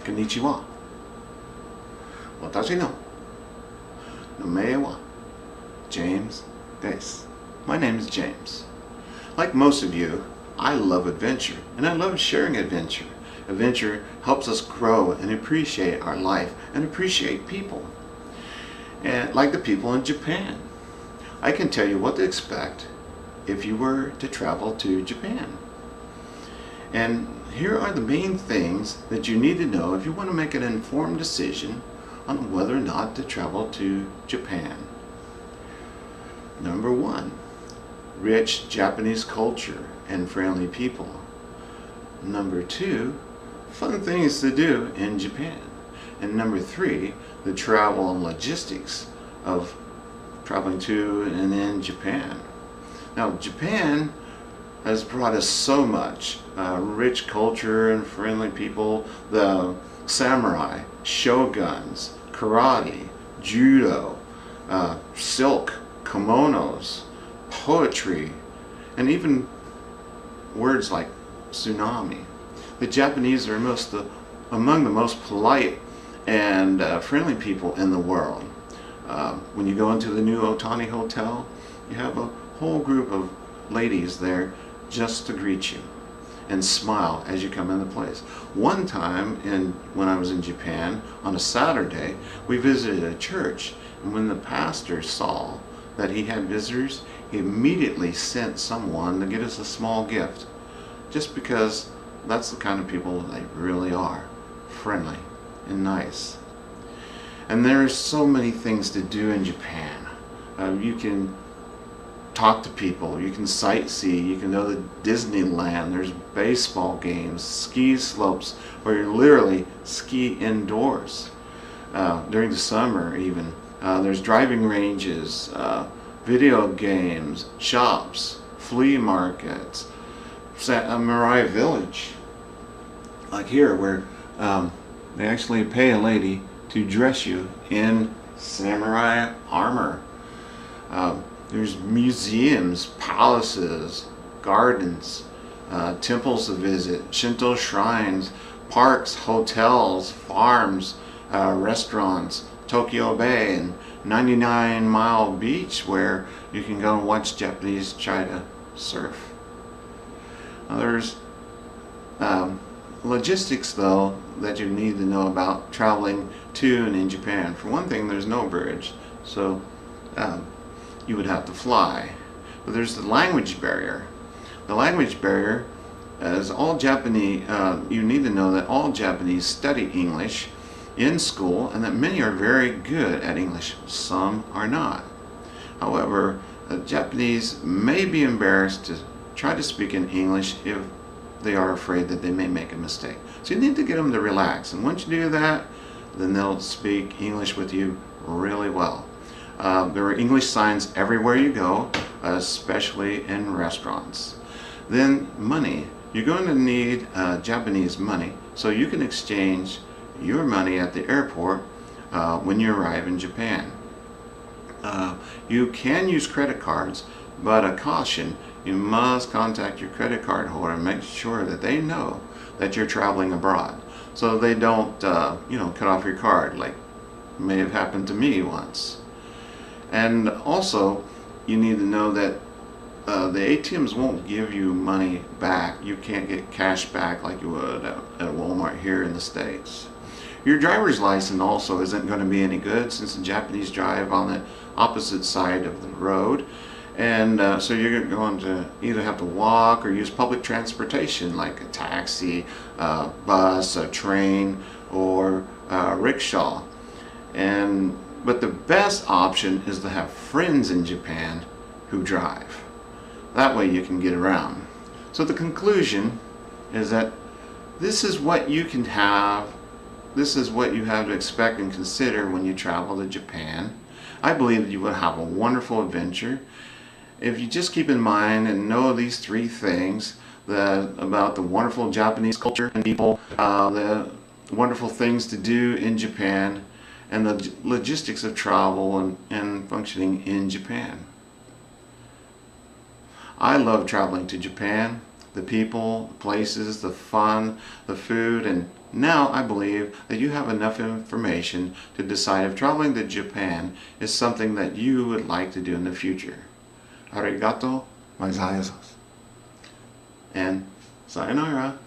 Konnichiwa. Watashi no name wa James desu. My name is James. Like most of you, I love adventure, and I love sharing adventure. Adventure helps us grow and appreciate our life and appreciate people. And like the people in Japan, I can tell you what to expect if you were to travel to Japan. And here are the main things that you need to know if you want to make an informed decision on whether or not to travel to Japan. Number one, rich Japanese culture and friendly people. Number two, fun things to do in Japan. And number three, the travel and logistics of traveling to and in Japan. Now, Japan has brought us so much rich culture and friendly people. The samurai, shoguns, karate, judo, silk, kimonos, poetry, and even words like tsunami. The Japanese are among the most polite and friendly people in the world. When you go into the new Otani Hotel, you have a whole group of ladies there just to greet you and smile as you come in the place. One time when I was in Japan on a Saturday, we visited a church, and when the pastor saw that he had visitors, he immediately sent someone to get us a small gift, just because that's the kind of people they really are, friendly and nice. And there's so many things to do in Japan. You can talk to people, you can sightsee, you can go to Disneyland, there's baseball games, ski slopes where you literally ski indoors during the summer even. There's driving ranges, video games, shops, flea markets, Samurai Village, like here where they actually pay a lady to dress you in samurai armor. There's museums, palaces, gardens, temples to visit, Shinto shrines, parks, hotels, farms, restaurants, Tokyo Bay, and 99 Mile Beach where you can go and watch Japanese try to surf. Now there's logistics though that you need to know about traveling to and in Japan. For one thing, there's no bridge, so you would have to fly. But there's the language barrier. The language barrier is all Japanese. You need to know that all Japanese study English in school, and that many are very good at English. Some are not. However, Japanese may be embarrassed to try to speak in English if they are afraid that they may make a mistake. So you need to get them to relax, and once you do that, then they'll speak English with you really well. There are English signs everywhere you go, especially in restaurants. Then money. You're going to need Japanese money, so you can exchange your money at the airport when you arrive in Japan. You can use credit cards, but a caution, you must contact your credit card holder and make sure that they know that you're traveling abroad, so they don't cut off your card like may have happened to me once. And also, you need to know that the ATMs won't give you money back. You can't get cash back like you would at Walmart here in the States. Your driver's license also isn't going to be any good, since the Japanese drive on the opposite side of the road. And so you're going to either have to walk or use public transportation like a taxi, bus, a train, or rickshaw. But the best option is to have friends in Japan who drive. That way you can get around. So the conclusion is that this is what you can have. This is what you have to expect and consider when you travel to Japan. I believe that you will have a wonderful adventure if you just keep in mind and know these three things about the wonderful Japanese culture and people, the wonderful things to do in Japan, and the logistics of travel and functioning in Japan. I love traveling to Japan. the people, the places, the fun, the food, and now I believe that you have enough information to decide if traveling to Japan is something that you would like to do in the future. Arigato gozaimasu. And sayonara.